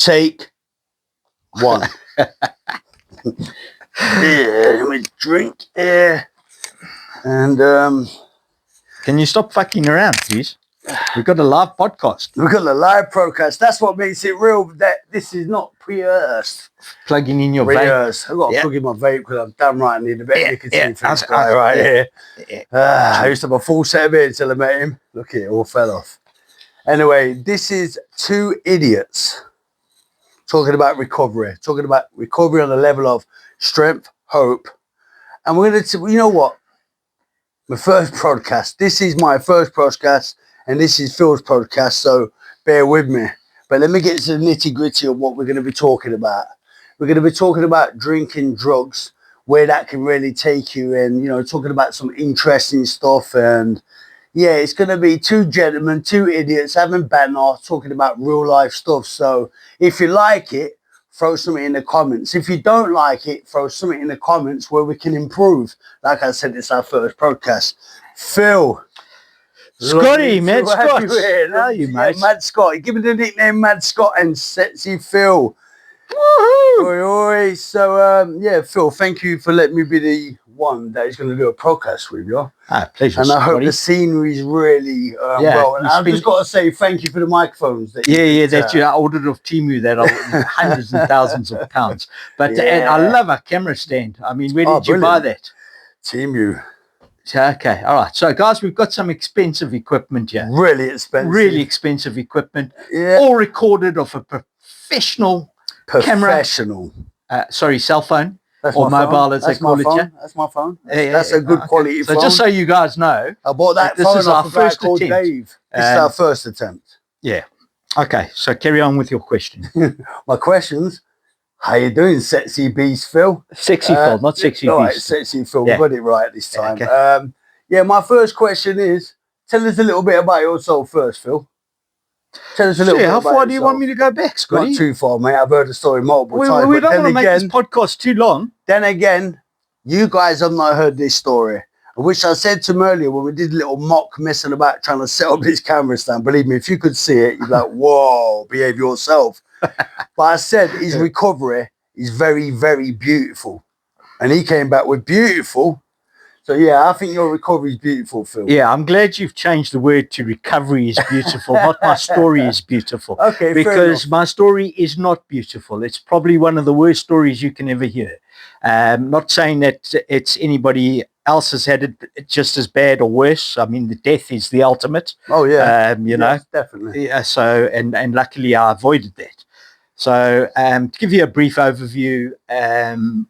Take one. Let me drink here. And can you stop fucking around, please? We've got a live podcast. We've got a live podcast. That's what makes it real. That this is not pre-rehearsed. Plugging in your vape. I've got to plug in my vape because I'm damn right I need a bit of nicotine for this guy right here. I used to have a full set of it until I met him. Look, it all fell off. Anyway, this is two idiots talking about recovery. Talking about recovery on the level of strength, hope. And we're going to, you know what? My first podcast. This is my first podcast. And this is Phil's podcast, so bear with me. But let me get to the nitty-gritty of what we're going to be talking about. We're going to be talking about drinking, drugs, where that can really take you, and, you know, talking about some interesting stuff. And, yeah, it's going to be two gentlemen, two idiots, having banter, talking about real-life stuff. So if you like it, throw something in the comments. If you don't like it, throw something in the comments where we can improve. Like I said, it's our first podcast. Phil. Scotty, Mad Scott. How are you, mate? Yeah, Mad Scott. Give me the nickname Mad Scott and Sexy Phil. Woohoo! Oi, oi. So, yeah, Phil, thank you for letting me be the one that is going to do a podcast with you. Pleasure, and I hope Scotty. the scenery is really well. And I've just got to say thank you for the microphones. That you ordered off Temu that are hundreds and thousands of pounds. But and I love a camera stand. I mean, where did you buy that? Temu. Okay, all right. So, guys, we've got some expensive equipment here. Really expensive. Really expensive equipment. Yeah. All recorded off a professional camera. Cell phone. That's or mobile, as they call it. Yeah? That's my phone. That's a good quality phone. So, just so you guys know, I bought that this phone is our first attempt. Dave. This is our first attempt. Yeah. Okay, so carry on with your question. My questions. How you doing, Sexy Beast Phil? Sexy Phil, not Sexy Beast. Right, Sexy Phil. Yeah. We got it right this time. Okay. My first question is, tell us a little bit about yourself first, Phil. Tell us a little bit about yourself. How far do you want me to go back, Scotty? Not too far, mate. I've heard the story multiple times. We don't want to make this podcast too long. Then again, you guys have not heard this story, which I said to him earlier when we did a little mock messing about trying to set up this camera stand. Believe me, if you could see it, you'd be like, whoa, behave yourself. But I said his recovery is very, very beautiful. And he came back with beautiful. So, yeah, I think your recovery is beautiful, Phil. Yeah, I'm glad you've changed the word to recovery is beautiful, not my story is beautiful. Okay, because my story is not beautiful. It's probably one of the worst stories you can ever hear. Not saying that it's anybody else has had it just as bad or worse. I mean, the death is the ultimate. Oh, yeah. You know. Definitely. Yeah, so, and luckily I avoided that. So to give you a brief overview,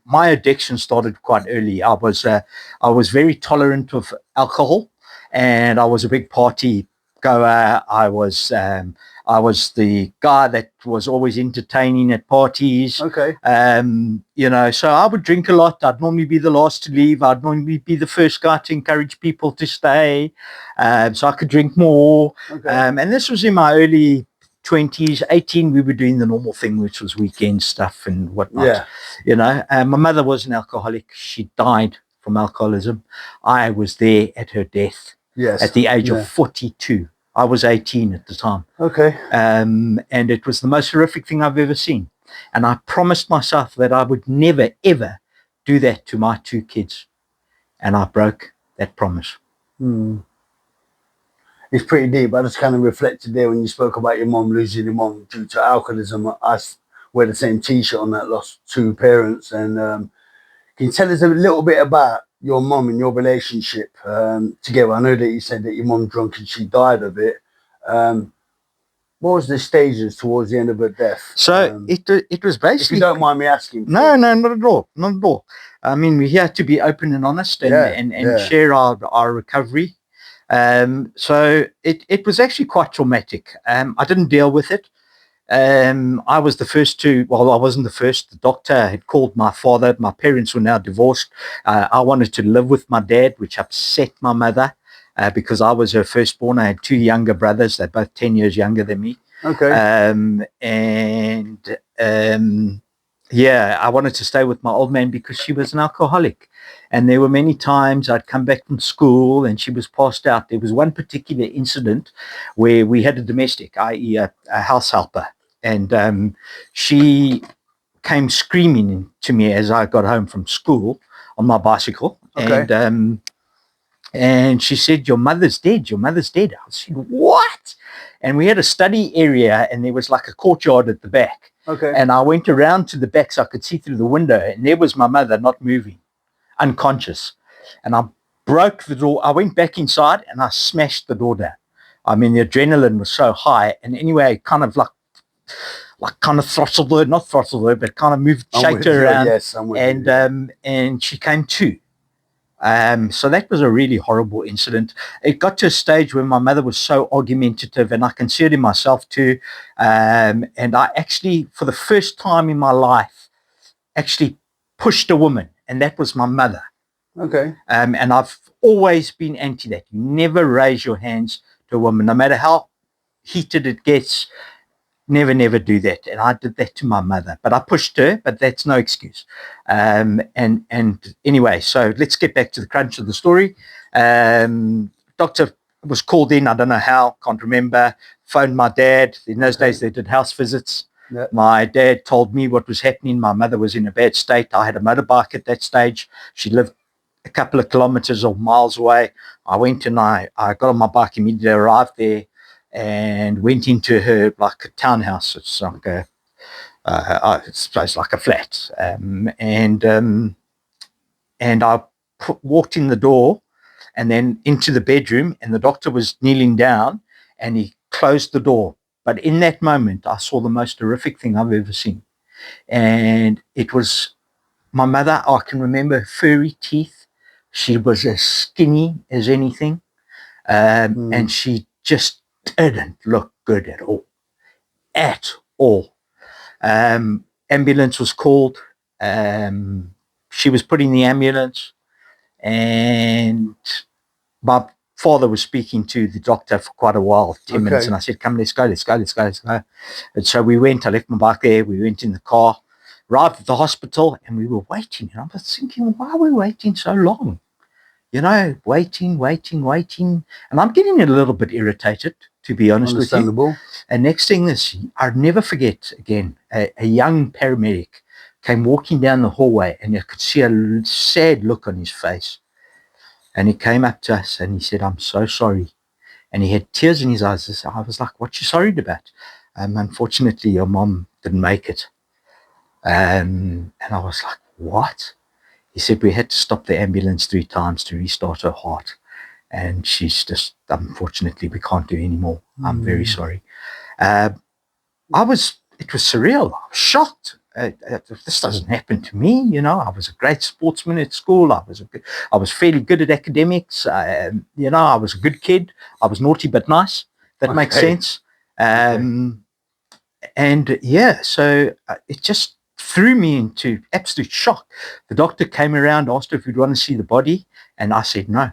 my addiction started quite early. I was very tolerant of alcohol, and I was a big party goer. I was the guy that was always entertaining at parties. Okay. So I would drink a lot. I'd normally be the last to leave. I'd normally be the first guy to encourage people to stay, so I could drink more. Okay. And this was in my early 20s, 18, we were doing the normal thing, which was weekend stuff and whatnot. Yeah. My mother was an alcoholic. She died from alcoholism. I was there at her death at the age of 42. I was 18 at the time. Okay. And it was the most horrific thing I've ever seen. And I promised myself that I would never, ever do that to my two kids. And I broke that promise. It's pretty deep. I just kind of reflected there when you spoke about your mom losing your mom due to alcoholism. I wear the same T-shirt on that, lost two parents. And can you tell us a little bit about your mom and your relationship together? I know that you said that your mom drunk and she died of it. What was the stages towards the end of her death? So it was basically... If you don't mind me asking. No, not at all. Not at all. I mean, we had to be open and honest and share our recovery. So it was actually quite traumatic. I didn't deal with it. I was the first I wasn't the first. The doctor had called my father. My parents were now divorced. I wanted to live with my dad, which upset my mother because I was her firstborn. I had two younger brothers. They're both 10 years younger than me. Okay. I wanted to stay with my old man because she was an alcoholic. And there were many times I'd come back from school and she was passed out. There was one particular incident where we had a domestic, i.e. a house helper, and she came screaming to me as I got home from school on my bicycle, and she said, "Your mother's dead. Your mother's dead." I said, "What?" And we had a study area, and there was like a courtyard at the back. Okay. And I went around to the back so I could see through the window, and there was my mother, not moving, unconscious. And I broke the door. I went back inside and I smashed the door down. I mean, the adrenaline was so high, and anyway, kind of throttled her, not throttled her, but kind of moved, shaked her around. Yes, I'm with you. And she came to. So that was a really horrible incident. It got to a stage where my mother was so argumentative, and I can see it in myself too. And I actually, for the first time in my life, actually pushed a woman, and that was my mother. Okay. And I've always been anti that. You never raise your hands to a woman, no matter how heated it gets. Never do that. And I did that to my mother, but I pushed her, but that's no excuse. And anyway, so let's get back to the crunch of the story. Doctor was called in, I don't know how, can't remember, phoned my dad. In those days, they did house visits. Yep. My dad told me what was happening. My mother was in a bad state. I had a motorbike at that stage. She lived a couple of kilometers or miles away. I went and I got on my bike, immediately arrived there, and went into her like a townhouse. It's like it's like a flat, and I walked in the door, and then into the bedroom, and the doctor was kneeling down, and he closed the door. But in that moment, I saw the most horrific thing I've ever seen, and it was my mother. I can remember furry teeth. She was as skinny as anything, and she just didn't look good at all. Ambulance was called. She was put in the ambulance, and my father was speaking to the doctor for quite a while, 10 minutes, and I said, "Come, let's go. And so we went. I left my bike there. We went in the car, arrived at the hospital, and we were waiting. And I was thinking, why are we waiting so long? Waiting. And I'm getting a little bit irritated, to be honest with you. And next thing is, I'll never forget again, a young paramedic came walking down the hallway, and you could see a sad look on his face. And he came up to us and he said, "I'm so sorry." And he had tears in his eyes. I was like, "What you sorry about?" "Unfortunately, your mom didn't make it." And I was like, "What?" He said, "We had to stop the ambulance 3 times to restart her heart. And she's just, unfortunately, we can't do any more. I'm very sorry." It was surreal. I was shocked. This doesn't happen to me. I was a great sportsman at school. I was fairly good at academics. I was a good kid. I was naughty but nice. That makes sense. So it just threw me into absolute shock. The doctor came around, asked if we'd want to see the body, and I said no.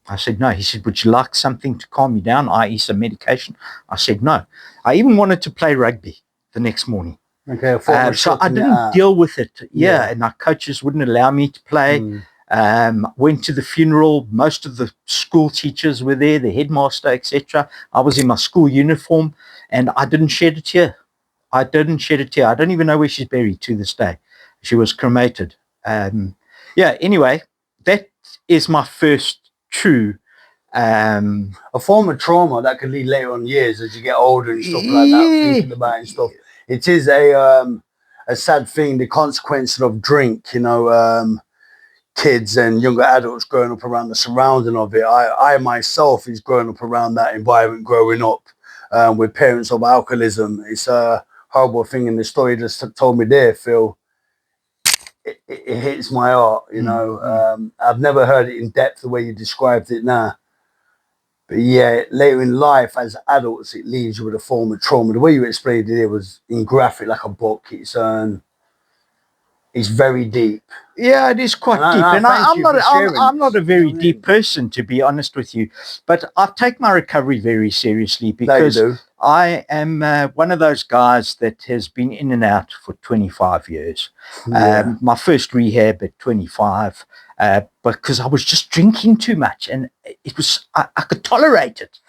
He said, "Would you like something to calm you down, i.e. some medication?" I said no. I even wanted to play rugby the next morning. Okay, so I didn't deal with it. And my coaches wouldn't allow me to play. Went to the funeral. Most of the school teachers were there, the headmaster, etc. I was in my school uniform, and I didn't shed a tear. I don't even know where she's buried to this day. She was cremated. Anyway, that is my first true a form of trauma that can lead later on years as you get older and stuff like that, thinking about it and stuff. It is a sad thing, the consequences of drink, kids and younger adults growing up around the surrounding of it. I myself is growing up around that environment, growing up with parents of alcoholism. It's a horrible thing, and the story just told me there, Phil, it hits my heart, I've never heard it in depth the way you described it now. But yeah, later in life, as adults, it leaves you with a form of trauma. The way you explained it, was in graphic, like a book. It's very deep. Yeah, it is quite deep. And I'm not a very deep person, to be honest with you. But I take my recovery very seriously, because I am one of those guys that has been in and out for 25 years. My first rehab at 25. Because I was just drinking too much, and it was I could tolerate it.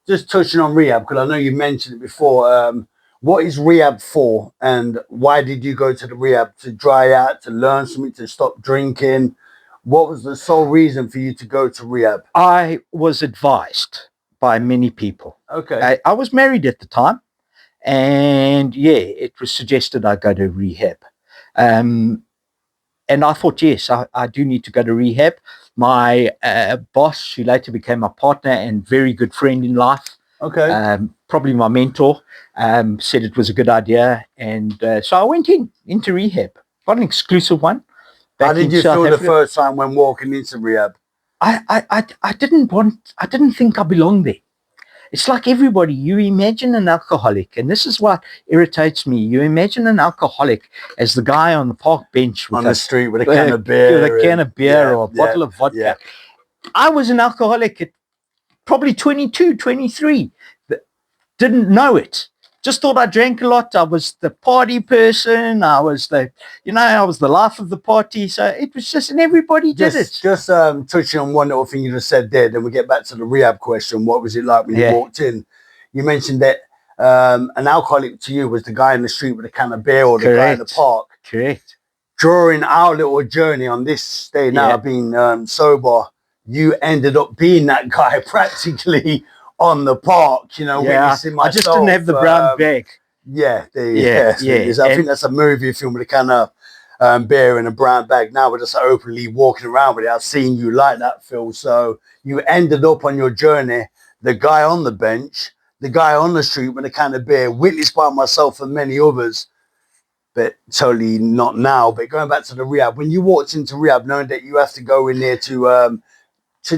Just touching on rehab, because I know you mentioned it before. What is rehab for, and why did you go to the rehab? To dry out, to learn something, to stop drinking? What was the sole reason for you to go to rehab? I was advised by many people. Okay. I was married at the time, and yeah, it was suggested I go to rehab. Um, and I thought, yes, I do need to go to rehab. My boss, who later became my partner and very good friend in life, Okay. probably my mentor, said it was a good idea. And so I went into rehab, got an exclusive one. How did you feel the first time when walking into rehab? I didn't think I belonged there. It's like everybody, you imagine an alcoholic, and this is what irritates me. You imagine an alcoholic as the guy on the park bench on the street with a can of beer. With a can of beer or a bottle of vodka. Yeah. I was an alcoholic at probably 22, 23. Didn't know it. Just thought I drank a lot. I was the party person. I was the life of the party. So it was just, and everybody did it. Just touching on one little thing you just said there, then we get back to the rehab question. What was it like when you walked in? You mentioned that an alcoholic to you was the guy in the street with a can of beer or the guy in the park. Correct. During our little journey on this day now, being sober, you ended up being that guy practically on the park, witnessing myself. I just didn't have the brown bag. I think that's a movie film with a kind of beer in a brown bag. Now we're just openly walking around with it. I've seen you like that, Phil. So you ended up on your journey, the guy on the bench, the guy on the street with a can of beer, witnessed by myself and many others, but totally not now. But going back to the rehab, when you walked into rehab, knowing that you have to go in there to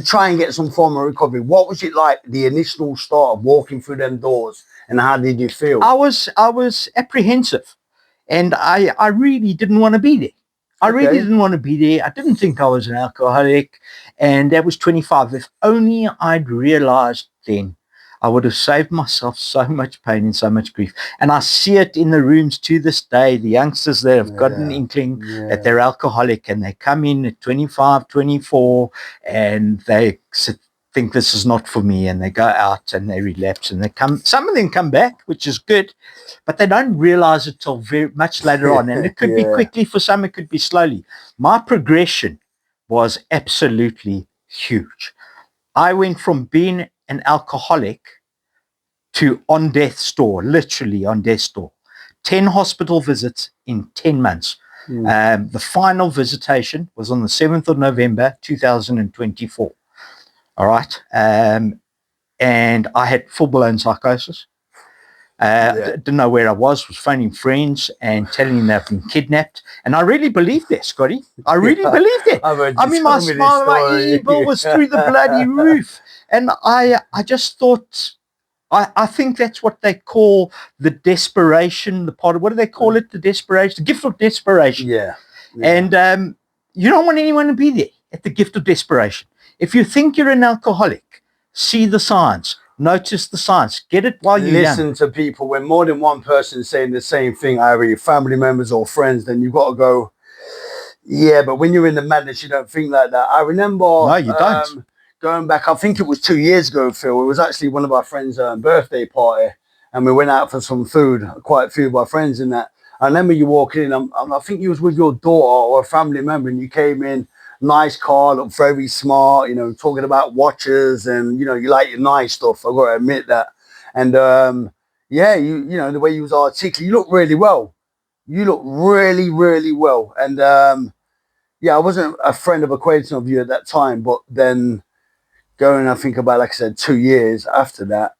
try and get some form of recovery, what was it like, the initial start of walking through them doors, and how did you feel? I was apprehensive, and I really didn't want to be there. I really didn't want to be there. I didn't think I was an alcoholic, and that was 25. If only I'd realized then, I would have saved myself so much pain and so much grief. And I see it in the rooms to this day, the youngsters that have got an inkling that they're alcoholic, and they come in at 25, 24, and they think this is not for me, and they go out and they relapse, and some of them come back, which is good, but they don't realize it till very much later on. And it could be quickly for some, it could be slowly. My progression was absolutely huge. I went from being an alcoholic to on death's door, literally on death's door. 10 hospital visits in 10 months. The final visitation was on the 7th of November, 2024. All right. And I had full-blown psychosis. Didn't know where I was phoning friends and telling them they've been kidnapped. And I really believed that, Scotty. I really believed it. I mean, my smile, my evil was through the bloody roof. And I just thought, I think that's what they call the desperation, what do they call it? The desperation, the gift of desperation. Yeah. And you don't want anyone to be there at the gift of desperation. If you think you're an alcoholic, see the signs, notice the signs, get it while you're young. Listen to people. When more than one person saying the same thing, either your family members or friends, then you've got to go, yeah, but when you're in the madness, you don't think like that. I remember... No, you don't. Going back, I think it was 2 years ago, Phil. It was actually one of our friends' birthday party, and we went out for some food, quite a few of our friends in that. I remember you walking in, I think you was with your daughter or a family member, and you came in, nice car, looked very smart, talking about watches, and, you like your nice stuff. I've got to admit that. And, the way you was articulate, you look really well. You look really, really well. And, I wasn't a friend of acquaintance of you at that time, but then... going, I think about, like I said, 2 years after that,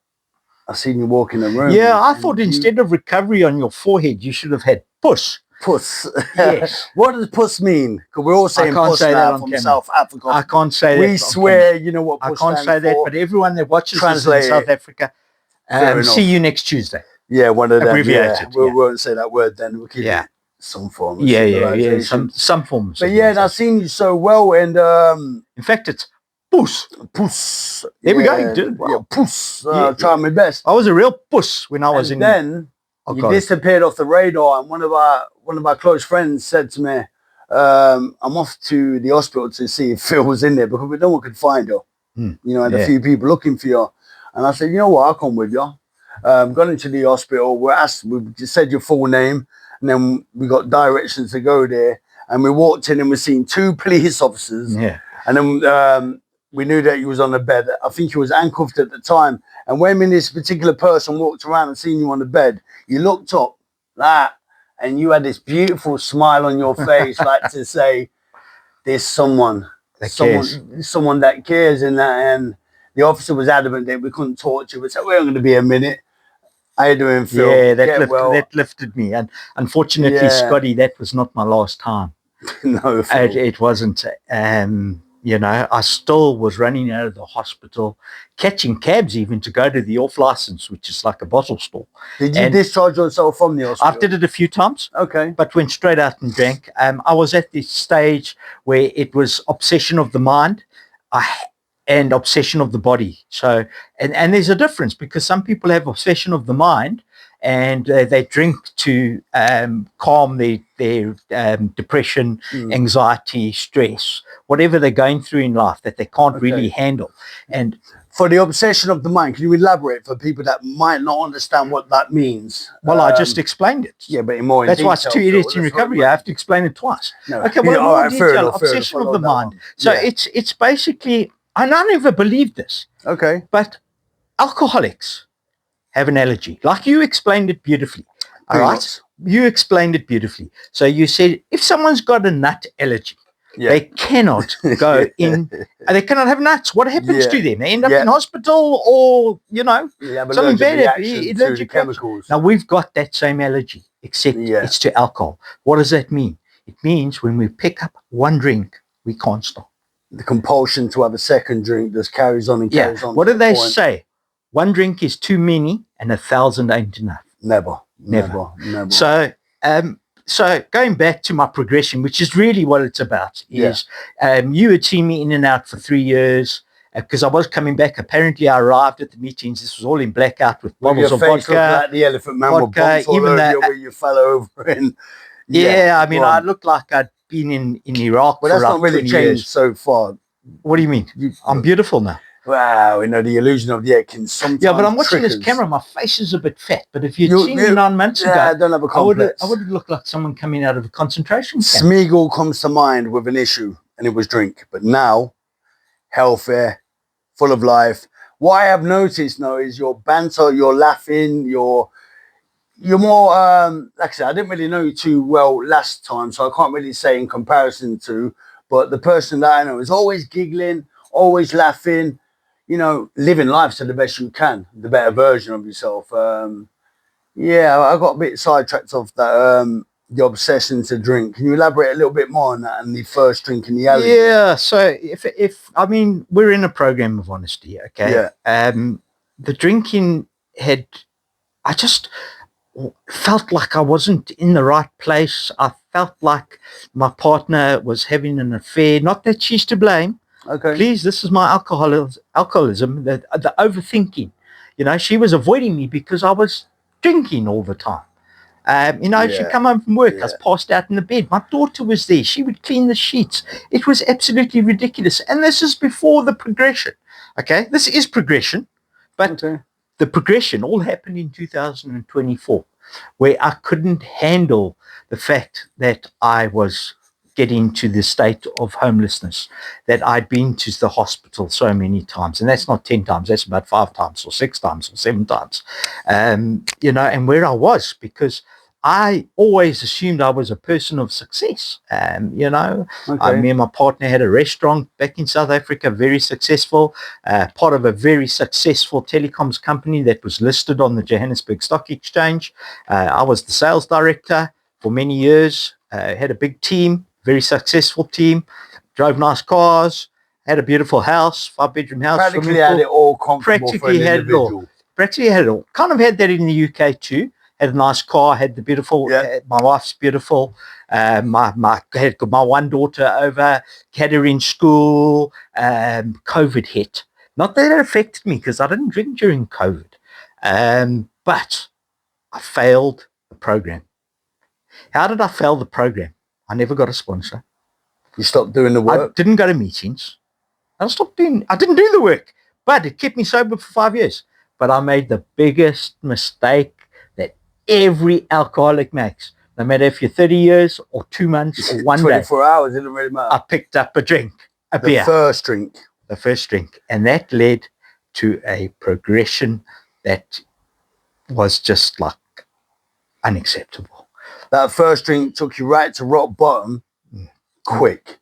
I seen you walk in the room. Yeah, I thought instead of recovery on your forehead, you should have had puss. Puss. Yes. What does puss mean? Because we're all saying puss now from South Africa. I can't say that. We swear, you know what puss I can't say that, but everyone that watches this in South Africa, see you next Tuesday. Yeah, one of them. Abbreviated. We won't say that word then. We'll keep it some form. Yeah. Some forms. But I've seen you so well, and in fact, it's puss. There we go. You did it well. Yeah, puss. Trying my best. I was a real puss when I was in. Then you disappeared off the radar, and one of our close friends said to me, "I'm off to the hospital to see if Phil was in there because no one could find her. And a few people looking for you." And I said, "You know what? I'll come with you." Gone into the hospital. We're asked. We just said your full name, and then we got directions to go there. And we walked in and we seen 2 police officers. Yeah. And then we knew that he was on the bed. I think he was handcuffed at the time. And when this particular person walked around and seen you on the bed, you looked up that, and you had this beautiful smile on your face, like to say, "There's someone that cares," in that. And the officer was adamant that we couldn't talk to you. We said, "We're going to be a minute. How you doing, Phil?" Yeah, that lifted me. And unfortunately, Scotty, that was not my last time. No, it wasn't. You know, I still was running out of the hospital, catching cabs even to go to the off license, which is like a bottle store. Did you discharge yourself from the hospital? I did it a few times. Okay. But went straight out and drank. I was at this stage where it was obsession of the mind and obsession of the body. So, and there's a difference, because some people have obsession of the mind and they drink to calm their depression, anxiety, stress, whatever they're going through in life that they can't really handle. And for the obsession of the mind, can you elaborate for people that might not understand what that means? Well, I just explained it. Yeah, but in more That's detail, why it's 2 idiots in recovery. I have to explain it twice. No. Okay, well, in more detail, obsession of the mind. So it's basically, and I never believed this. Okay. But alcoholics have an allergy. Like you explained it beautifully. All right? You explained it beautifully. So you said, if someone's got a nut allergy, they cannot go in, they cannot have nuts. What happens to them? They end up in hospital, or, you know, something bad, allergic chemicals. Now, we've got that same allergy, except it's to alcohol. What does that mean? It means when we pick up one drink, we can't stop. The compulsion to have a second drink just carries on and carries on. What do they say? One drink is too many and 1,000 ain't enough. Never. So going back to my progression, which is really what it's about, is you had seen me in and out for 3 years because I was coming back. Apparently, I arrived at the meetings. This was all in blackout with bottles of vodka. Like the Elephant Man with bumps all over you where you fell over. And I mean, I looked like I'd been in Iraq for that's not really changed so far. What do you mean? I'm beautiful now. Wow, you know, the illusion of the air can sometimes. Yeah, but I'm watching this camera. My face is a bit fat. But if you'd seen me 9 months ago, I don't have a complex. I would have looked like someone coming out of a concentration camp. Smeagol comes to mind with an issue, and it was drink. But now, healthy, full of life. What I have noticed now is your banter, your laughing, you're more, like I said, I didn't really know you too well last time, so I can't really say in comparison to, but the person that I know is always giggling, always laughing, you know, living life to the best you can, the better version of yourself. I got a bit sidetracked off that, the obsession to drink. Can you elaborate a little bit more on that and the first drink in the alley? Yeah, so if I mean, we're in a program of honesty, okay? The drinking I just felt like I wasn't in the right place. I felt like my partner was having an affair. Not that she's to blame. Okay. Please, this is my alcoholism, the overthinking. You know, she was avoiding me because I was drinking all the time. She'd come home from work. I was passed out in the bed. My daughter was there. She would clean the sheets. It was absolutely ridiculous. And this is before the progression. Okay, this is progression. But the progression all happened in 2024, where I couldn't handle the fact that I was getting to the state of homelessness, that I'd been to the hospital so many times. And that's not 10 times, that's about 5 times or 6 times or 7 times. And where I was, because I always assumed I was a person of success. Me and my partner had a restaurant back in South Africa, very successful, part of a very successful telecoms company that was listed on the Johannesburg Stock Exchange. I was the sales director for many years, had a big team, very successful team, drove nice cars, had a beautiful house, 5-bedroom house. Practically had it all comfortable for an individual. Practically had it all. Kind of had that in the UK too. Had a nice car, had the beautiful, my wife's beautiful. Had my one daughter over, had her in school. COVID hit. Not that it affected me because I didn't drink during COVID. But I failed the program. How did I fail the program? I never got a sponsor. You stopped doing the work? I didn't go to meetings. I didn't do the work, but it kept me sober for 5 years. but I made the biggest mistake that every alcoholic makes. No matter if you're 30 years or 2 months or 1 day. 24 hours, it doesn't really matter. I picked up a drink, a beer. The first drink. The first drink. And that led to a progression that was just like unacceptable. That first drink took you right to rock bottom. Quick.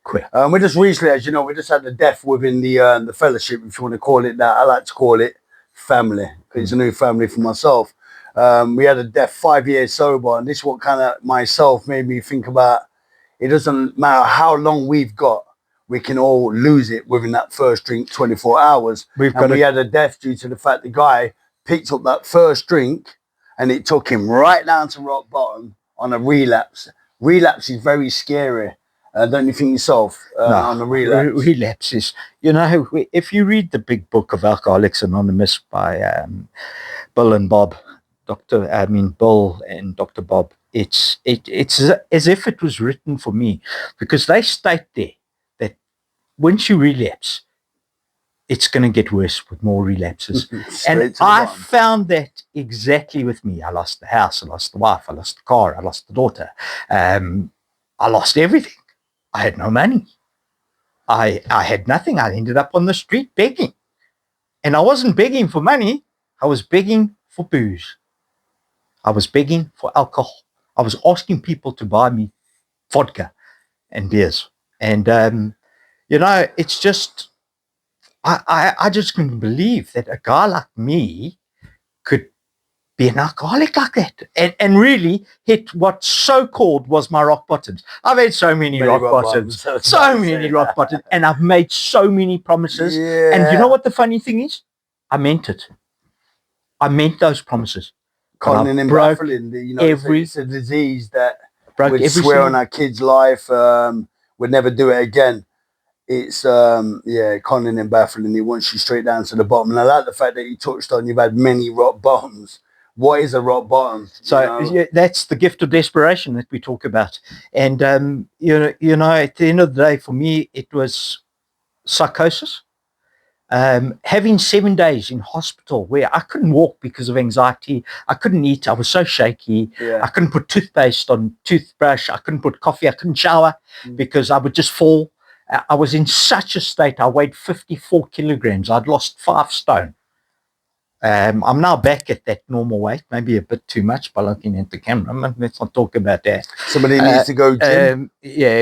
We just recently, as you know, we just had a death within the fellowship, if you want to call it that. I like to call it family. It's a new family for myself. We had a death 5 years sober, and this is what kind of myself made me think about. It doesn't matter how long we've got, we can all lose it within that first drink, 24 hours. We had a death due to the fact the guy picked up that first drink and it took him right down to rock bottom on a relapse. Relapse is very scary. Don't you think yourself on the relapse? Relapses. You know, if you read the big book of Alcoholics Anonymous by Bill and Bob, Bill and Dr. Bob, it's as if it was written for me, because they state there that once you relapse, it's going to get worse with more relapses. And I found that exactly with me. I lost the house, I lost the wife, I lost the car, I lost the daughter. I lost everything. I had no money. I had nothing. I ended up on the street begging. And I wasn't begging for money. I was begging for booze. I was begging for alcohol. I was asking people to buy me vodka and beers. And, you know, it's just, I just couldn't believe that a guy like me could be an alcoholic like that and really hit what so-called was my rock bottoms. I've had so many rock bottoms, rock bottoms, and I've made so many promises. Yeah. And you know what the funny thing is? I meant it. I meant those promises. Conning and baffling. You know, it's a disease that would swear on our kid's life, would never do it again. It's conning and baffling. It wants you straight down to the bottom. And I like the fact that you touched on you've had many rock bottoms. What is a rock bottom? So that's the gift of desperation that we talk about. And you know, at the end of the day, for me, it was psychosis. Having 7 days in hospital where I couldn't walk because of anxiety, I couldn't eat, I was so shaky, I couldn't put toothpaste on toothbrush, I couldn't put coffee, I couldn't shower because I would just fall. I was in such a state. I weighed 54 kilograms. I'd lost 5 stone. I'm now back at that normal weight, maybe a bit too much by looking at the camera. Let's not talk about that. Somebody needs to go gym.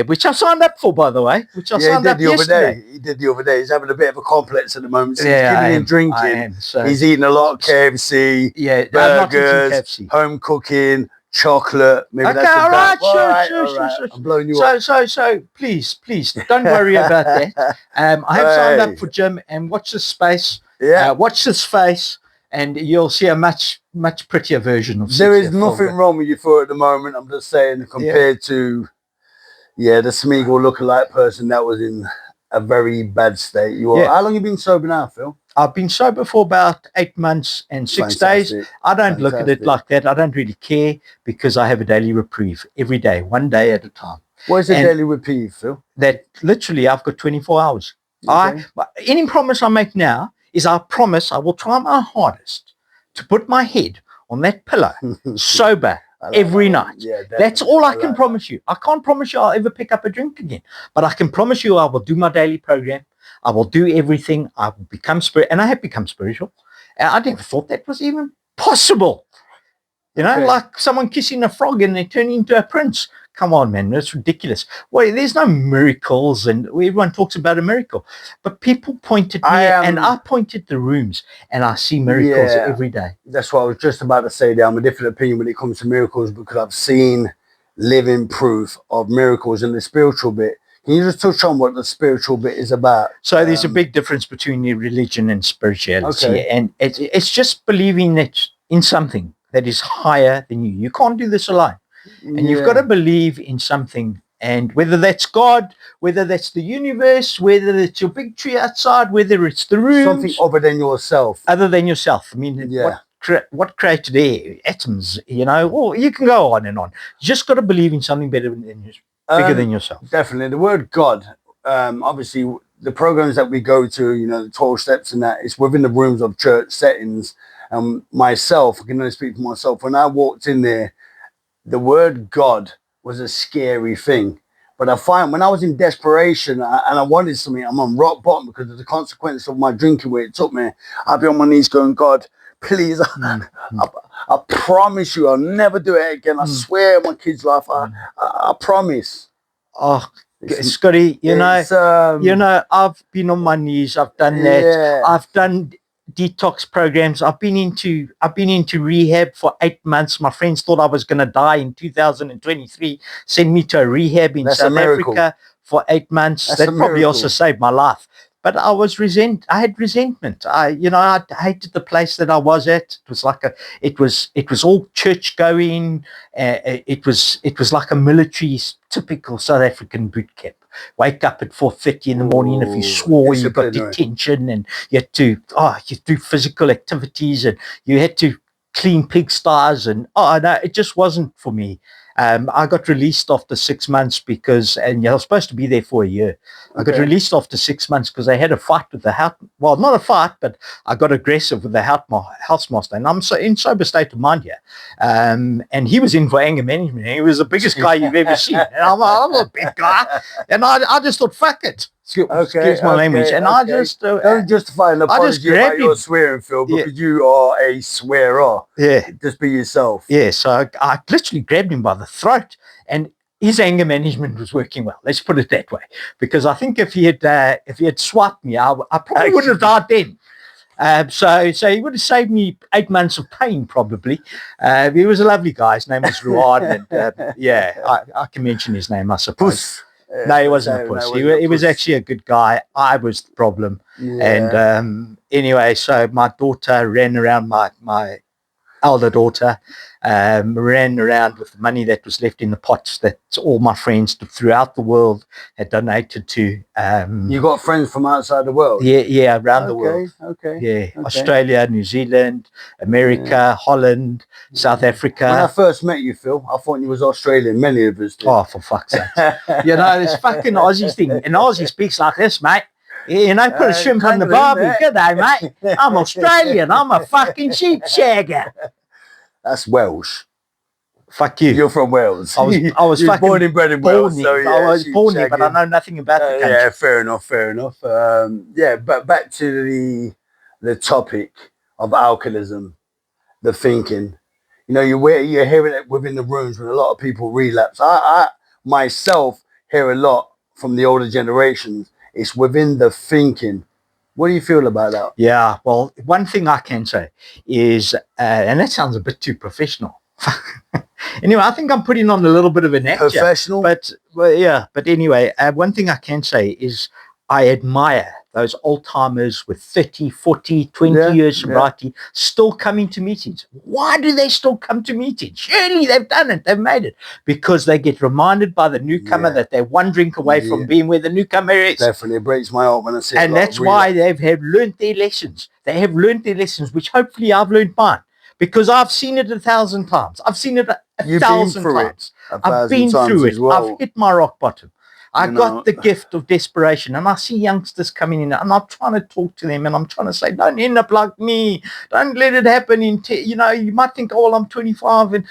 Which I signed up for, by the way. Which I signed up yesterday. He did the other day. He's having a bit of a complex at the moment. So he's giving and drinking. He's eating a lot of KFC, burgers, home cooking, chocolate. Maybe that's all right, sure. I'm blowing you up. So please, don't worry about that. I have signed up for gym, and watch this space. Watch this face. And you'll see a much prettier version of. There is nothing wrong with your foot at the moment. I'm just saying, compared to, the Smeagol lookalike person that was in a very bad state. How long have you been sober now, Phil? I've been sober for about 8 months and 6 days. I don't look at it like that. I don't really care because I have a daily reprieve every day, 1 day at a time. What is a daily reprieve, Phil? That literally I've got 24 hours. Okay. Any promise I make now is I promise I will try my hardest to put my head on that pillow sober every night. That's all I can promise you. I can't promise you I'll ever pick up a drink again, but I can promise you I will do my daily program. I will do everything. I will become spiritual, and I have become spiritual. And I never thought that was even possible. You know, like someone kissing a frog and they turn into a prince. Come on, man, that's ridiculous. Well, there's no miracles, and everyone talks about a miracle. But people point at me, and I point at the rooms, and I see miracles every day. That's what I was just about to say there. I'm a different opinion when it comes to miracles because I've seen living proof of miracles in the spiritual bit. Can you just touch on what the spiritual bit is about? So there's a big difference between your religion and spirituality, and it's just believing that in something that is higher than you. You can't do this alone. And you've got to believe in something, and whether that's God, whether that's the universe, whether it's your big tree outside, whether it's the rooms. Something other than yourself. Other than yourself. I mean, what created air? Atoms, you know, or you can go on and on. You just got to believe in something better than bigger than yourself. Definitely. The word God, obviously, the programs that we go to, you know, the 12 steps and that, it's within the rooms of church settings. And myself, I can only speak for myself. When I walked in there, the word God was a scary thing. But I find when I was in desperation and I wanted something, I'm on rock bottom because of the consequence of my drinking where it took me. I'd be on my knees going, God, please, I promise you I'll never do it again. I swear on my kid's life, I promise. Oh, Scotty, you know, I've been on my knees. I've done that. Yeah. I've done detox programs. I've been into rehab for 8 months. My friends thought I was going to die in 2023. Sent me to a rehab in South Africa for 8 months. That probably also saved my life. But I had resentment. I hated the place that I was at. It was like it was all church going. It was like a military, typical South African boot camp. Wake up at 4:30 in the morning. If you swore, you got detention, and you had to you do physical activities, and you had to clean pigsties, and no, it just wasn't for me. I got released after 6 months and I was supposed to be there for a year. I got released after 6 months because I had a fight with the house. Well, not a fight, but I got aggressive with the housemaster. And I'm in sober state of mind here. And he was in for anger management. He was the biggest guy you've ever seen. And I'm a big guy. And I just thought, fuck it. Excuse my language. And I just... don't justify an apology about your swearing, Phil, because you are a swearer. Yeah. Just be yourself. Yeah, so I literally grabbed him by the throat, and his anger management was working well. Let's put it that way. Because I think if he had swiped me, I probably wouldn't have died then. So he would have saved me 8 months of pain, probably. He was a lovely guy. His name was Ruad, and I can mention his name, I suppose. Puss. No, he wasn't a puss. He was actually a good guy. I was the problem. Yeah. And anyway, so my daughter ran around, my elder daughter ran around with the money that was left in the pots that all my friends throughout the world had donated to. You got friends from outside the world? Yeah, around the world. Okay. Australia, New Zealand, America, Holland, South Africa. When I first met you, Phil, I thought you was Australian. Many of us did. Oh, for fuck's sake. This fucking Aussie thing. And Aussie speaks like this, mate. You know, put a shrimp on the barbie. Good day, mate. I'm Australian. I'm a fucking sheep shagger. That's Welsh. Fuck you. You're from Wales. I was fucking born and bred in Wales. So, I was born here, but I know nothing about the country. Yeah, fair enough. But back to the topic of alcoholism, the thinking. You know, you're hearing it within the rooms when a lot of people relapse. I myself hear a lot from the older generations. It's within the thinking. What do you feel about that? Yeah, well, one thing I can say is, and that sounds a bit too professional. Anyway, I think I'm putting on a little bit of an act. Professional? But anyway, one thing I can say is I admire those old timers with 30, 40, 20 years sobriety still coming to meetings. Why do they still come to meetings? Surely they've done it. They've made it. Because they get reminded by the newcomer that they're one drink away from being where the newcomer is. Definitely. It breaks my heart when I see it. And that's why they have learned their lessons. They have learned their lessons, which hopefully I've learned mine. Because I've seen it 1,000 times. I've seen it a thousand times. I've been through it. I've hit my rock bottom. I got the gift of desperation, and I see youngsters coming in, and I'm trying to talk to them, and I'm trying to say, don't end up like me. Don't let it happen you might think, oh, well, I'm 25, and,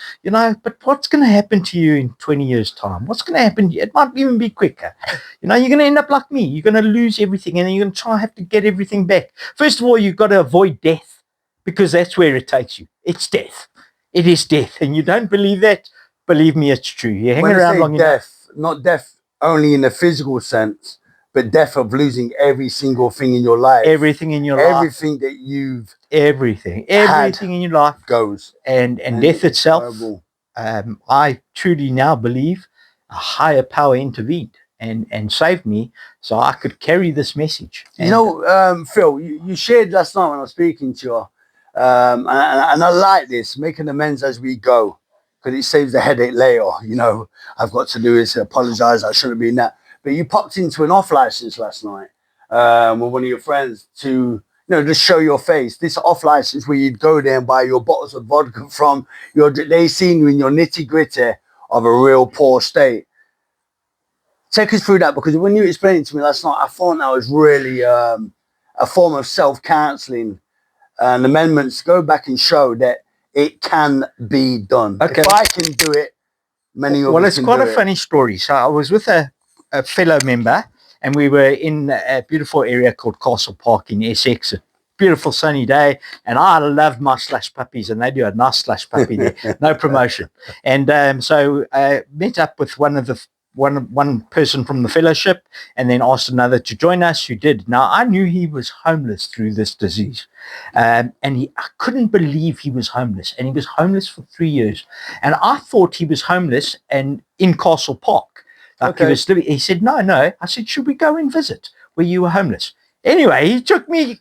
but what's going to happen to you in 20 years' time? What's going to happen to you? It might even be quicker. You're going to end up like me. You're going to lose everything, and you're going to have to get everything back. First of all, you've got to avoid death, because that's where it takes you. It's death. It is death. And you don't believe that? Believe me, it's true. You hang around long enough. Not death only in the physical sense, but death of losing every single thing in your life. Everything in your life. Everything that you've Everything in your life goes. And death itself, I truly now believe a higher power intervened and saved me so I could carry this message. Phil, you shared last night when I was speaking to you, and I like this, making amends as we go, because it saves the headache later. I've got to do this, apologise, I shouldn't be in that. But you popped into an off license last night with one of your friends to, just show your face. This off license where you'd go there and buy your bottles of vodka from they seen you in your nitty gritty of a real poor state. Take us through that, because when you explained it to me last night, I thought that was really a form of self-counselling and amendments go back and show that it can be done. Okay. If I can do it, many others Well, it's can quite do a funny story. So I was with a fellow member, and we were in a beautiful area called Castle Park in Essex. A beautiful sunny day, and I love my slush puppies, and they do a nice slush puppy there. No promotion. And so I met up with one person from the fellowship, and then asked another to join us, who did. Now, I knew he was homeless through this disease, and I couldn't believe he was homeless, and he was homeless for 3 years, and I thought he was homeless and in Castle Park. Like Okay. he was living. He said, no. I said, should we go and visit where you were homeless? Anyway, he took me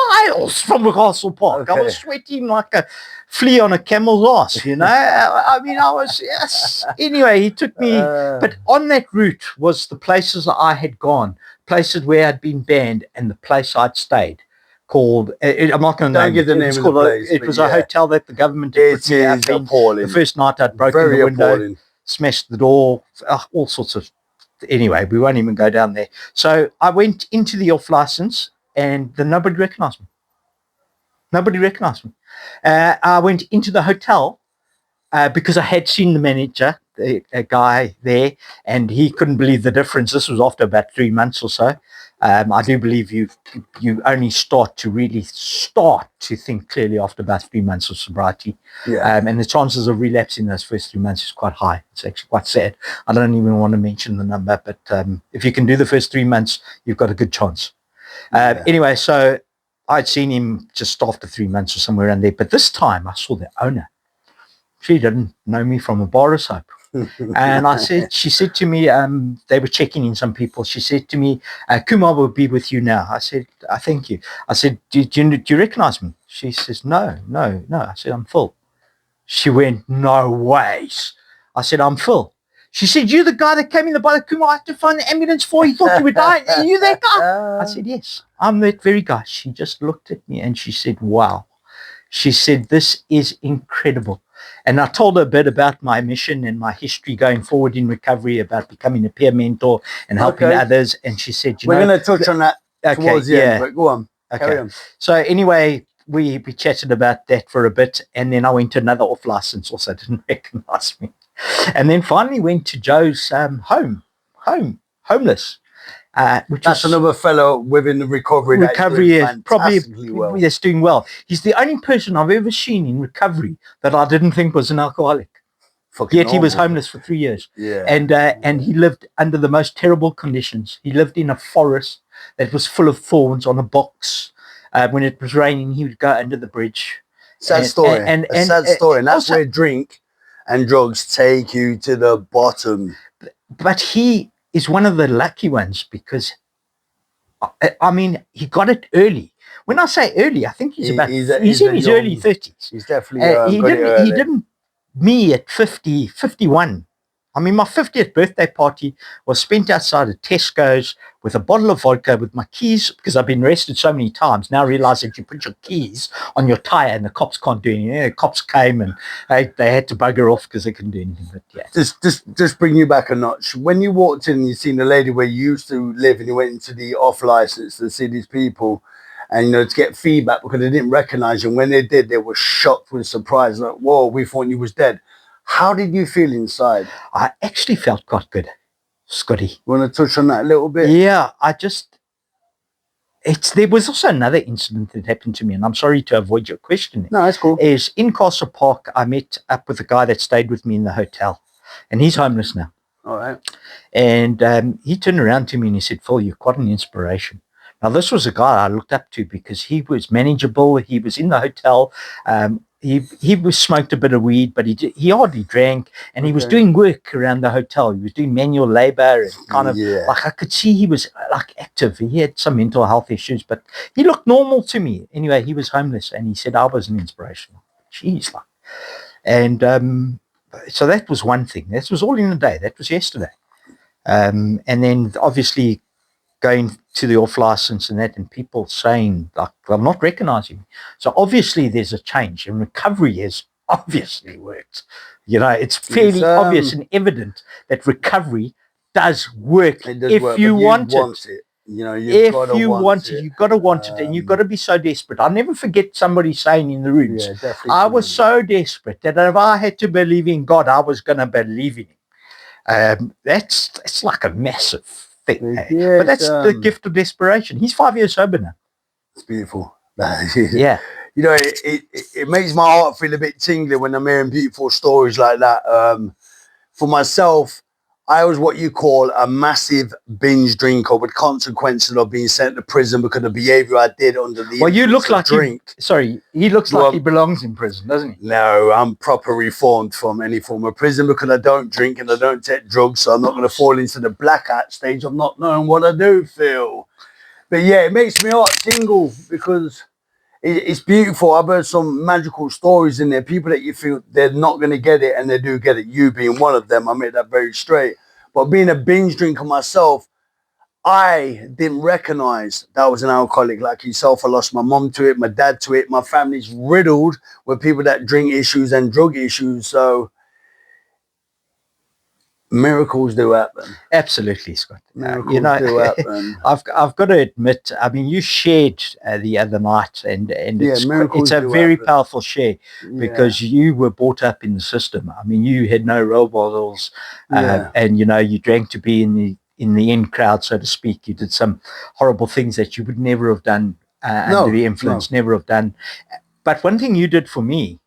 miles from Castle Park. Okay. I was sweating like a flea on a camel's ass, you know. I mean, I was, yes. Anyway, he took me, but on that route was the places that I had gone, places where I'd been banned, and the place I'd stayed, called, I'm not going to name give the name of the place, it but was yeah. a hotel that the government had put me up in. appalling. The first night I'd broken Very the window, appalling. smashed the door, all sorts of, anyway, we won't even go down there. So I went into the off license, and nobody recognized me. Nobody recognized me. I went into the hotel because I had seen the manager, a guy there, and he couldn't believe the difference. This was after about 3 months or so. I do believe you only start to think clearly after about 3 months of sobriety. Yeah. And the chances of relapsing those first 3 months is quite high. It's actually quite sad. I don't even want to mention the number, but if you can do the first 3 months, you've got a good chance. Anyway, so I'd seen him just after 3 months or somewhere around there. But this time I saw the owner. She didn't know me from a bar of soap. And she said to me, they were checking in some people. She said to me, Kumar will be with you now. I said, thank you. I said, do you recognize me? She says, no. I said, I'm Phil. She went, no ways. I said, I'm Phil. She said, you're the guy that came in the bother Kumar I had to find the ambulance for. He thought you were dying. Are you that guy? I said, yes, I'm that very guy. She just looked at me and she said, wow. She said, this is incredible. And I told her a bit about my mission and my history going forward in recovery, about becoming a peer mentor and helping others. And she said, we're going to touch on that towards the end, but go on. Carry on. So anyway, we chatted about that for a bit, and then I went to another off license, also didn't recognize me. And then finally went to Joe's homeless. That's another fellow within the recovery is probably well. That's doing well. He's the only person I've ever seen in recovery that I didn't think was an alcoholic. Yet he was homeless for 3 years. Yeah. And he lived under the most terrible conditions. He lived in a forest that was full of thorns on a box. When it was raining, he would go under the bridge. Sad story. And that's where drink and drugs take you to the bottom. But he is one of the lucky ones because, I mean, he got it early. When I say early, I think he's in his early 30s. He's definitely he didn't. Me at 51. I mean, my 50th birthday party was spent outside of Tesco's with a bottle of vodka with my keys, because I've been arrested so many times. Now I realize that you put your keys on your tire and the cops can't do anything. The cops came and they had to bugger off because they couldn't do anything. But yeah. Just bring you back a notch. When you walked in and you seen the lady where you used to live and you went into the off license to see these people and, to get feedback because they didn't recognize you. And when they did, they were shocked with surprise. Like, whoa, we thought you was dead. How did you feel inside? I actually felt quite good, Scotty. Want to touch on that a little bit? Yeah, there was also another incident that happened to me, and I'm sorry to avoid your question. No, that's cool. Is in Castle Park, I met up with a guy that stayed with me in the hotel, and he's homeless now. All right. And he turned around to me and he said, Phil, you're quite an inspiration. Now, this was a guy I looked up to because he was manageable. He was in the hotel. He was smoked a bit of weed, but he hardly drank, and he was doing work around the hotel. He was doing manual labor and kind of like I could see he was like active. He had some mental health issues, but he looked normal to me. Anyway, he was homeless, and he said I was an inspiration. Jeez, like, and so that was one thing. That was all in a day. That was yesterday, and then obviously going to the off license and that, and people saying like I'm not recognizing me. So obviously there's a change, and recovery has obviously worked. It's fairly obvious and evident that recovery does work if you want it. You know, you've got If to you want it, it. you've got to want it, and you've got to be so desperate. I'll never forget somebody saying in the rooms, Yeah, definitely. I was so desperate that if I had to believe in God, I was going to believe in him. That's like a massive thing. Yeah, but that's the gift of desperation. He's 5 years sober now. It's beautiful. Yeah. You know, it makes my heart feel a bit tingly when I'm hearing beautiful stories like that. For myself, I was what you call a massive binge drinker with consequences of being sent to prison because of the behaviour I did under the you look like drink. He looks like he belongs in prison, doesn't he? No, I'm proper reformed from any form of prison because I don't drink and I don't take drugs, so I'm not going to fall into the black hat stage of not knowing what I do feel. But yeah, it makes me heart tingle because it's beautiful. I've heard some magical stories in there. People that you feel they're not going to get it and they do get it. You being one of them, I made that very straight. But being a binge drinker myself, I didn't recognize that I was an alcoholic like yourself. I lost my mom to it, my dad to it. My family's riddled with people that drink issues and drug issues. So miracles do happen. Absolutely, Scott. Miracles do happen. I've got to admit. I mean, you shared the other night, and it's a very powerful share because you were brought up in the system. I mean, you had no role models, and you drank to be in the in crowd, so to speak. You did some horrible things that you would never have done under the influence. Never have done. But one thing you did for me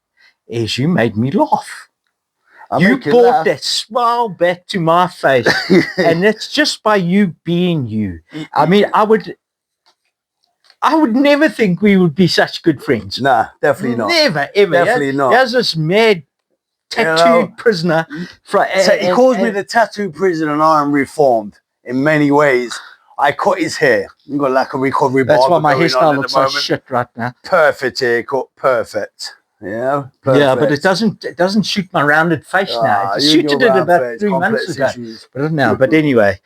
is you made me laugh. You brought that smile back to my face, and it's just by you being you. I mean, I would never think we would be such good friends. Nah, definitely not. Never, ever. Definitely not. There's this mad tattooed prisoner. So he calls me the tattooed prisoner, and I am reformed in many ways. I cut his hair. You've got like a recovery bar. That's why my hairstyle looks like shit right now. Perfect haircut, perfect. Yeah, but it doesn't shoot my rounded face now. It shooted it about 3 months ago. But now, anyway,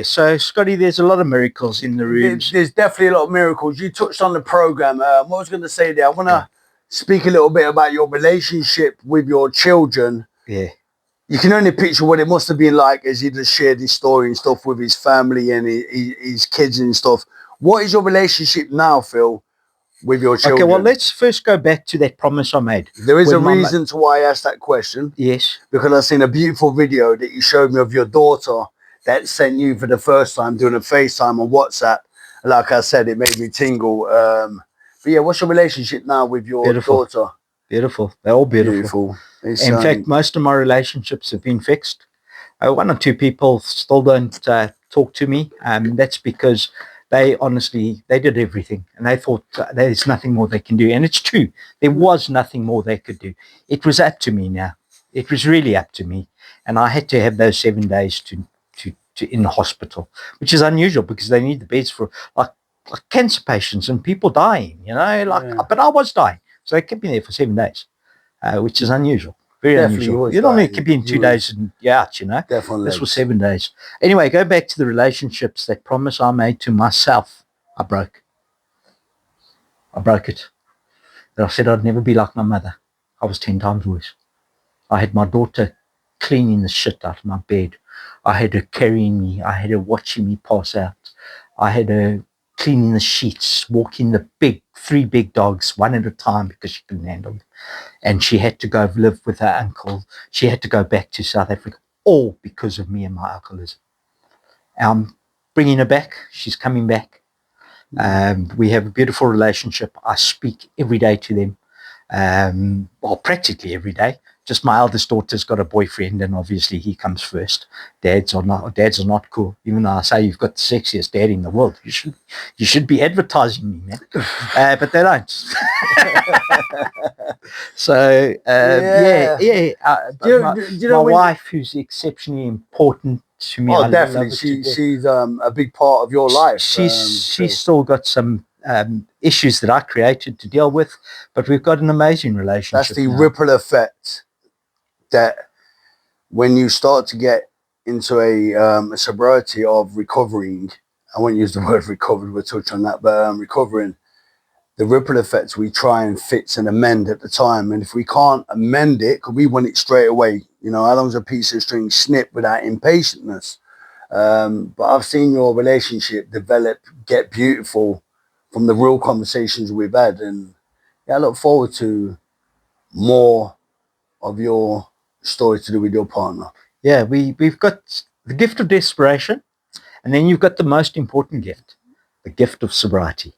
So Scotty, there's a lot of miracles in the rooms. There's definitely a lot of miracles. You touched on the program. What I was going to say there, I want to speak a little bit about your relationship with your children. Yeah. You can only picture what it must have been like as he just shared his story and stuff with his family and his kids and stuff. What is your relationship now, Phil, with your children? Okay, well, let's first go back to that promise I made. There is a reason to why I asked that question. Yes. Because I've seen a beautiful video that you showed me of your daughter that sent you for the first time doing a FaceTime on WhatsApp. Like I said, it made me tingle. But yeah, what's your relationship now with your daughter? Beautiful. They're all beautiful. In fact, most of my relationships have been fixed. 1 or 2 people still don't talk to me. That's because they did everything and they thought there's nothing more they can do. And it's true. There was nothing more they could do. It was up to me now. It was really up to me. And I had to have those 7 days to in the hospital, which is unusual because they need the beds for like cancer patients and people dying, but I was dying. So they kept me there for 7 days, which is unusual. Very unusual. You normally keep you in 2 days and you're out, Definitely. This was 7 days. Anyway, go back to the relationships. That promise I made to myself, I broke it. That I said I'd never be like my mother. I was 10 times worse. I had my daughter cleaning the shit out of my bed. I had her carrying me. I had her watching me pass out. I had her cleaning the sheets, walking the 3 big dogs one at a time because she couldn't handle them. And she had to go live with her uncle. She had to go back to South Africa, all because of me and my alcoholism. I'm bringing her back. She's coming back. We have a beautiful relationship. I speak every day to them. Practically every day. Just my eldest daughter's got a boyfriend, and obviously he comes first. Dads are not cool. Even though I say you've got the sexiest dad in the world, you should be advertising me, man. But they don't. So my wife, who's exceptionally important to me. Oh, definitely. She's a big part of your life. She's still got some issues that I created to deal with, but we've got an amazing relationship. That's the ripple effect that when you start to get into a sobriety of recovering, I won't use the word recovered, we'll touch on that, but recovering, the ripple effects we try and fix and amend at the time. And if we can't amend it, because we want it straight away, how long's a piece of string snip without impatientness? But I've seen your relationship develop, get beautiful from the real conversations we've had. And yeah, I look forward to more of your story to do with your partner. Yeah, we've got the gift of desperation, and then you've got the most important gift, the gift of sobriety.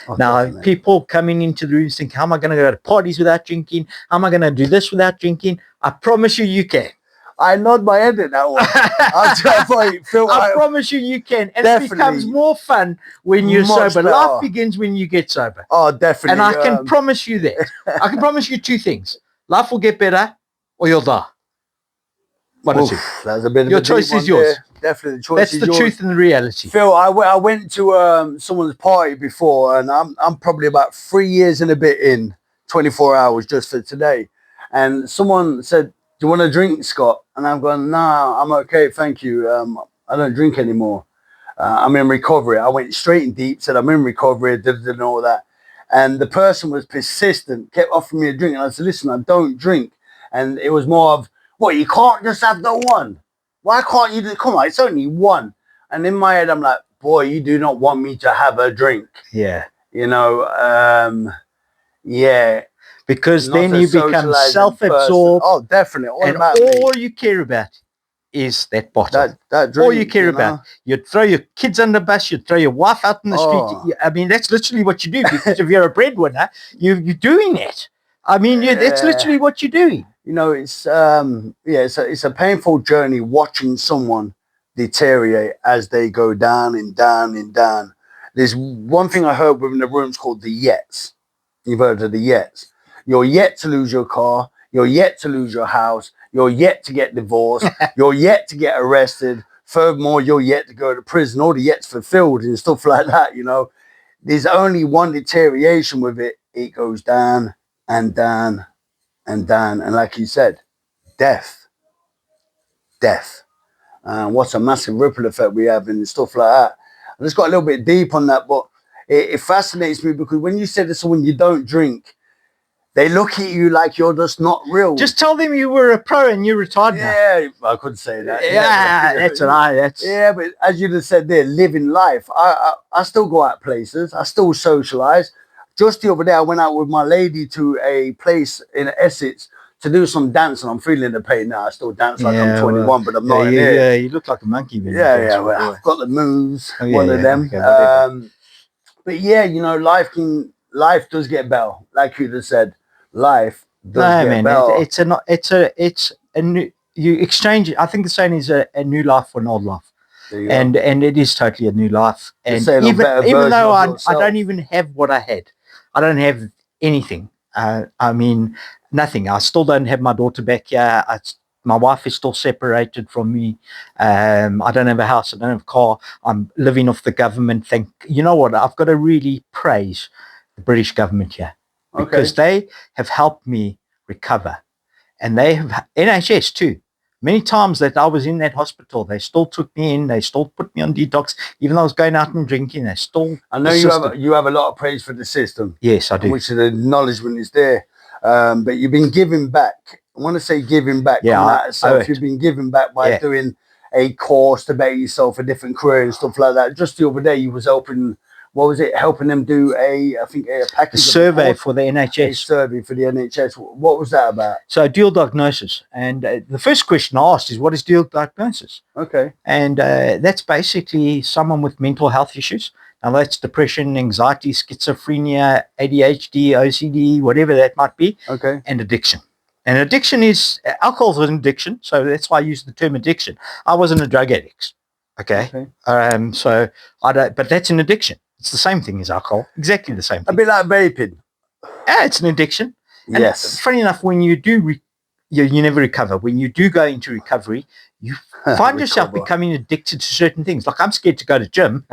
Oh, Now, definitely. people coming into the rooms think, how am I going to go to parties without drinking? How am I going to do this without drinking? I promise you can. I nod my head at that one. I promise you can. And it becomes more fun when you're sober. Better. Life begins when you get sober. Oh, definitely. And I can promise you that. I can promise you two things. Life will get better or you'll die. That's a bit your of a choice is yours. There. Definitely, the choice That's is the yours. truth and the reality. Phil, I went to someone's party before, and I'm probably about 3 years and a bit in, 24 hours just for today. And someone said, "Do you want a drink, Scott?" And I'm going, "Nah, I'm okay, thank you. I don't drink anymore. I'm in recovery." I went straight and deep, said I'm in recovery, and all that. And the person was persistent, kept offering me a drink, and I said, "Listen, I don't drink." And it was more of, "What, you can't just have the one? Why can't you do? Come on, it's only one." And in my head, I'm like, "Boy, you do not want me to have a drink." Yeah. You know, yeah. Because then you become self-absorbed. Oh, definitely. And all you care about is that bottle. That drink, all you care about. You'd throw your kids under the bus. You'd throw your wife out in the street. I mean, that's literally what you do. Because if you're a breadwinner, you're doing it. I mean, that's literally what you're doing. You know, it's it's a painful journey watching someone deteriorate as they go down and down and down. There's one thing I heard within the rooms called the yets. You've heard of the yets. You're yet to lose your car. You're yet to lose your house. You're yet to get divorced. You're yet to get arrested. Furthermore, you're yet to go to prison. All the yets fulfilled and stuff like that, you know. There's only one deterioration with it. It goes down and down and down. And like you said, death. What's a massive ripple effect we have and stuff like that. I just got a little bit deep on that, but it fascinates me because when you say to someone you don't drink, they look at you like you're just not real. Just tell them you were a pro and you're retired now. Yeah, I could say that. Yeah, that's right. Yeah, but as you just said there, living life. I still go out places. I still socialise. Just the other day, I went out with my lady to a place in Essex to do some dancing. I'm feeling the pain now. I still dance like I'm 21, but I'm not in here. Yeah, you look like a monkey. Well, I've got the moves. One of them. Okay, but yeah, you know, life does get better, like you just said. Life does get better. It's a new. You exchange. I think the saying is a new life for an old life, and it is totally a new life. And even though I don't even have what I had, I don't have anything. I mean, nothing. I still don't have my daughter back here. My wife is still separated from me. I don't have a house. I don't have a car. I'm living off the government. You know what? I've got to really praise the British government here because they have helped me recover, and they have NHS too. Many times that I was in that hospital, they still took me in. They still put me on detox, even though I was going out and drinking. They still. I know you have a lot of praise for the system. Yes, I do. Which the acknowledgement is there, but you've been giving back. I want to say giving back. Yeah, you've been giving back by doing a course to better yourself, a different career and stuff like that. Just the other day, you was helping. What was it? Helping them do a package. A survey for the NHS. A survey for the NHS. What was that about? So dual diagnosis. And the first question I asked is, what is dual diagnosis? Okay. And that's basically someone with mental health issues. Now that's depression, anxiety, schizophrenia, ADHD, OCD, whatever that might be. Okay. And addiction. And addiction is, alcohol is an addiction. So that's why I use the term addiction. I wasn't a drug addict. Okay. So I don't, but that's an addiction. It's the same thing as alcohol. Exactly the same thing. A bit like vaping. Yeah, it's an addiction. And yes. Funny enough, when you do, you never recover. When you do go into recovery, you find yourself becoming addicted to certain things. Like I'm scared to go to gym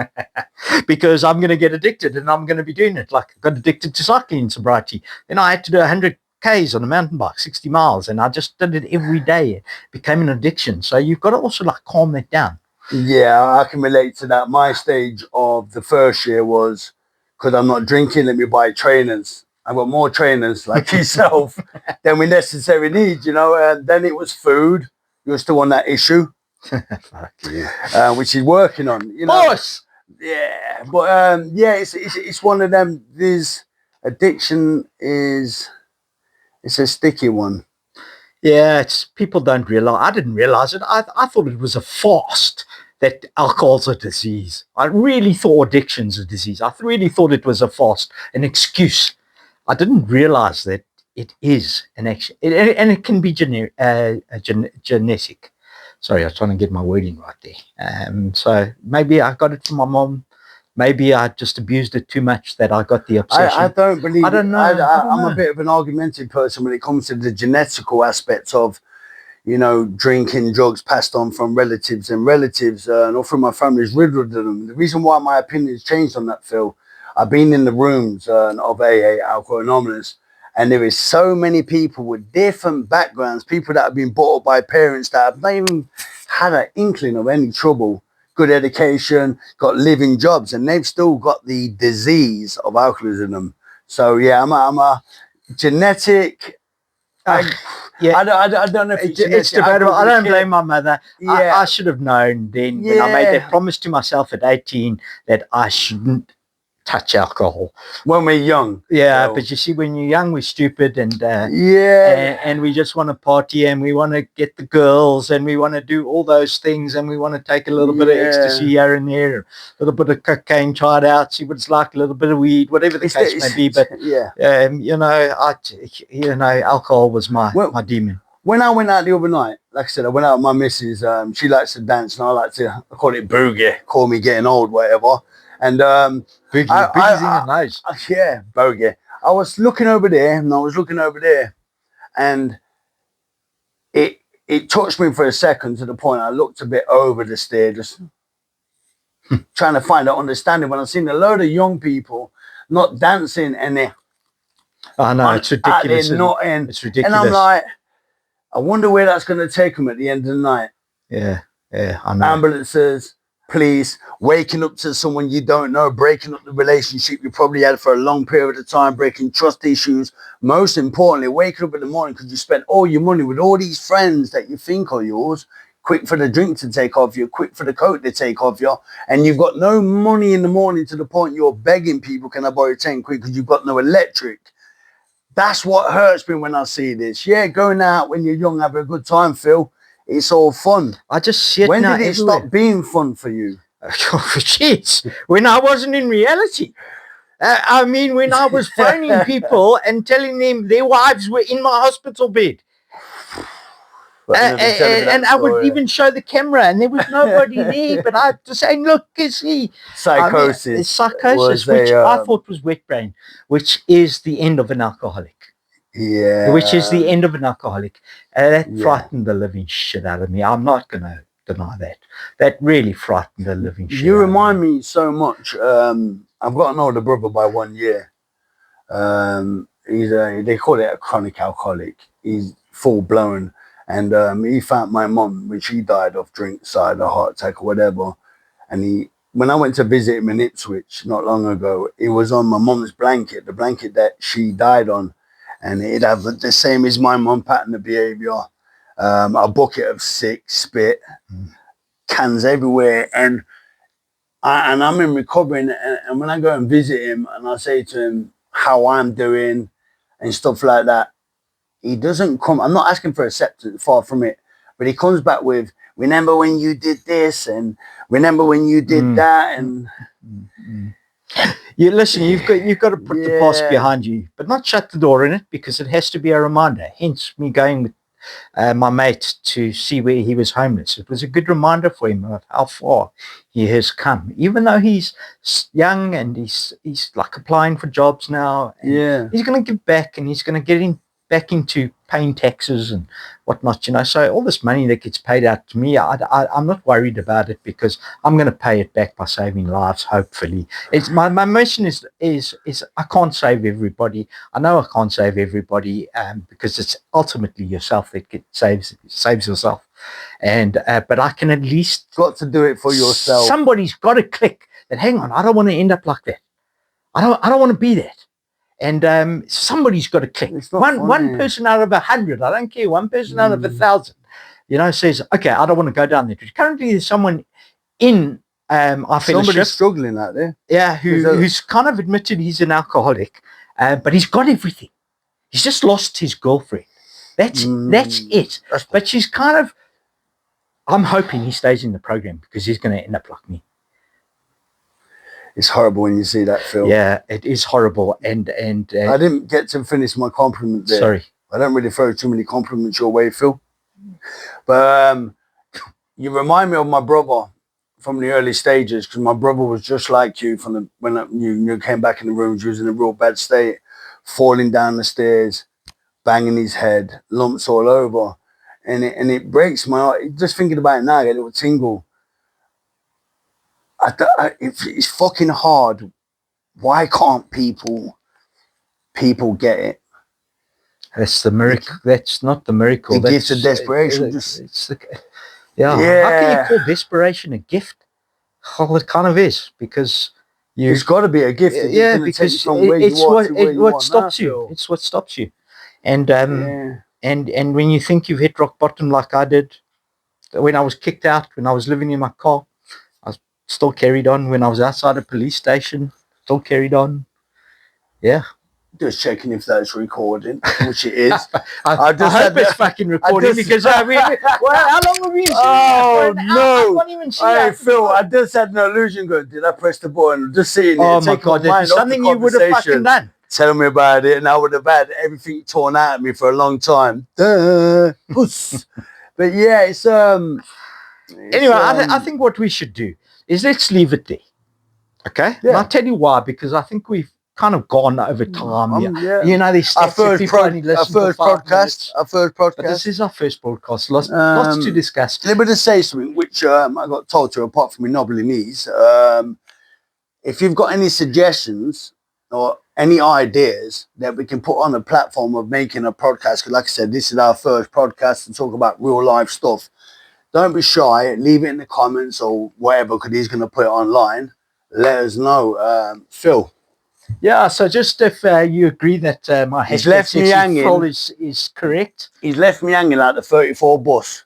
because I'm going to get addicted and I'm going to be doing it. Like I got addicted to cycling in sobriety. Then I had to do 100 Ks on a mountain bike, 60 miles. And I just did it every day. It became an addiction. So you've got to also like calm that down. Yeah, I can relate to that. My stage of the first year was, because I'm not drinking, let me buy trainers. I've got more trainers like yourself than we necessarily need, you know. And then it was food. You're still on that issue. Fuck you. Which he's working on. You know. Boss! Yeah, but yeah, it's one of them. This addiction it's a sticky one. Yeah, it's people don't realize. I didn't realize it. I thought it was a fast that alcohol's a disease. I really thought addiction's a disease. I really thought it was a fast, an excuse. I didn't realize that it is an action, and it can be genetic. Sorry, I was trying to get my wording right there. So maybe I got it from my mom. Maybe I just abused it too much that I got the obsession. I don't believe. I don't know. I'm a bit of an argumentative person when it comes to the genetical aspects of, you know, drinking, drugs passed on from relatives, and all through my family is riddled with them. The reason why my opinion has changed on that, Phil, I've been in the rooms of AA, Alcohol Anonymous, and there is so many people with different backgrounds, people that have been brought up by parents that have not even had an inkling of any trouble, good education, got living jobs, and they've still got the disease of alcoholism. So yeah, I'm a genetic. Yeah, I don't know if it's debatable. I don't blame my mother. Yeah. I should have known then when I made that promise to myself at 18 that I shouldn't touch alcohol when we're young. Yeah, so. But you see, when you're young, we're stupid, and and we just want to party, and we want to get the girls, and we want to do all those things, and we want to take a little bit of ecstasy here and there, a little bit of cocaine, try it out, see what it's like, a little bit of weed, whatever the case may be. But you know, alcohol was my demon. When I went out the other night, like I said, I went out with my missus. She likes to dance, and I call it boogie. Call me getting old, whatever. And boogie's in nice. Yeah, boogie. I was looking over there, and I was looking over there, and it touched me for a second to the point I looked a bit over the stair, just trying to find that understanding. When I seen a load of young people not dancing, and they, I know, it's ridiculous. It's ridiculous. And I'm like, I wonder where that's going to take them at the end of the night. Yeah, I know. Ambulances, police, waking up to someone you don't know, breaking up the relationship you probably had for a long period of time, breaking trust issues. Most importantly, waking up in the morning because you spent all your money with all these friends that you think are yours, quick for the drink to take off you, quick for the coke to take off you, and you've got no money in the morning to the point you're begging people, can I borrow 10 quid because you've got no electric. That's what hurts me when I see this. Yeah, going out when you're young, having a good time, Phil. It's all fun. I just see it when now did it everywhere. stop being fun for you? Shit, when I wasn't in reality. I mean, when I was phoning people and telling them their wives were in my hospital bed. And I would even show the camera, and there was nobody there, but I just saying, look, see. Psychosis. I mean, it's psychosis, which I thought was wet brain, which is the end of an alcoholic. Yeah. Which is the end of an alcoholic. That frightened the living shit out of me. I'm not going to deny that. That really frightened the living shit out of me. You remind me so much. I've got an older brother by 1 year. They call it a chronic alcoholic. He's full blown. And he found my mum when she died of drink, side, a heart attack or whatever. And when I went to visit him in Ipswich not long ago, it was on my mum's blanket, the blanket that she died on. And it'd have the same as my mum pattern of behaviour. A bucket of sick spit, cans everywhere. And I'm in recovery. And when I go and visit him and I say to him how I'm doing and stuff like that, he doesn't come. I'm not asking for acceptance, far from it. But he comes back with, remember when you did this and remember when you did that. And you listen, you've got to put the past behind you, but not shut the door in it, because it has to be a reminder. Hence me going with my mate to see where he was homeless. It was a good reminder for him of how far he has come, even though he's young and he's like applying for jobs now. He's going to give back, and he's going to get back into paying taxes and whatnot, you know. So all this money that gets paid out to me, I'm not worried about it, because I'm going to pay it back by saving lives, hopefully. It's my mission is I can't save everybody. I know I can't save everybody, because it's ultimately yourself that saves yourself. And but I can at least got to do it for yourself. Somebody's got to click that. Hang on, I don't want to end up like that. I don't want to be that. And somebody's got to click. One person out of 100. I don't care. One person out of 1,000. says, okay, I don't want to go down there. Currently, there's someone in our fellowship. Somebody's struggling out there. Yeah, who's kind of admitted he's an alcoholic, but he's got everything. He's just lost his girlfriend. That's it. But she's kind of, I'm hoping he stays in the program because he's going to end up like me. It's horrible when you see that, Phil. Yeah, it is horrible. And I didn't get to finish my compliment there. Sorry. I don't really throw too many compliments your way, Phil. But you remind me of my brother from the early stages, because my brother was just like you when you came back in the room. He was in a real bad state, falling down the stairs, banging his head, lumps all over. And it breaks my heart. Just thinking about it now, I get a little tingle. It's fucking hard. Why can't people get it? That's the miracle. That's not the miracle. The gift of desperation. How can you call desperation a gift? Well, it kind of is, because it's got to be a gift. Because it's what stops you. It's what stops you. And and when you think you've hit rock bottom, like I did, when I was kicked out, when I was living in my car, I still carried on. When I was outside a police station, still carried on. Yeah. Just checking if that's recording, which it is. I hope it's fucking recording, because how long have we been? Oh no! I can't even see. Hey Phil, I just had an illusion. Did I press the button? Just sitting there. Oh my God! There's something you would have fucking done. Tell me about it, and I would have had everything torn out of me for a long time. Duh. But yeah, it's Anyway, I think what we should do is let's leave it there. Okay. Yeah. And I'll tell you why, because I think we've kind of gone over time. There's our first podcast. But this is our first podcast. Lots to discuss. Let me just say something, which I got told to, apart from my knobbly knees. If you've got any suggestions or any ideas that we can put on a platform of making a podcast, because like I said, this is our first podcast to talk about real life stuff. Don't be shy. Leave it in the comments or whatever, because he's going to put it online. Let us know. Phil. Yeah, so just if you agree that my he's left me hanging is correct. He's left me hanging like the 34 bus.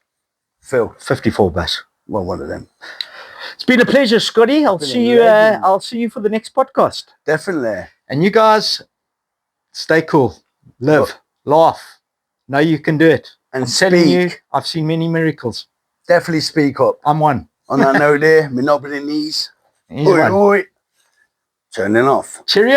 Phil. 54 bus. Well, one of them. It's been a pleasure, Scotty. I'll see you for the next podcast. Definitely. And you guys, stay cool. Live. Laugh. Know you can do it. And I'm telling you, I've seen many miracles. Definitely speak up. I'm one. On that note there, me knobbly knees. Oi. Turning off. Cheerio.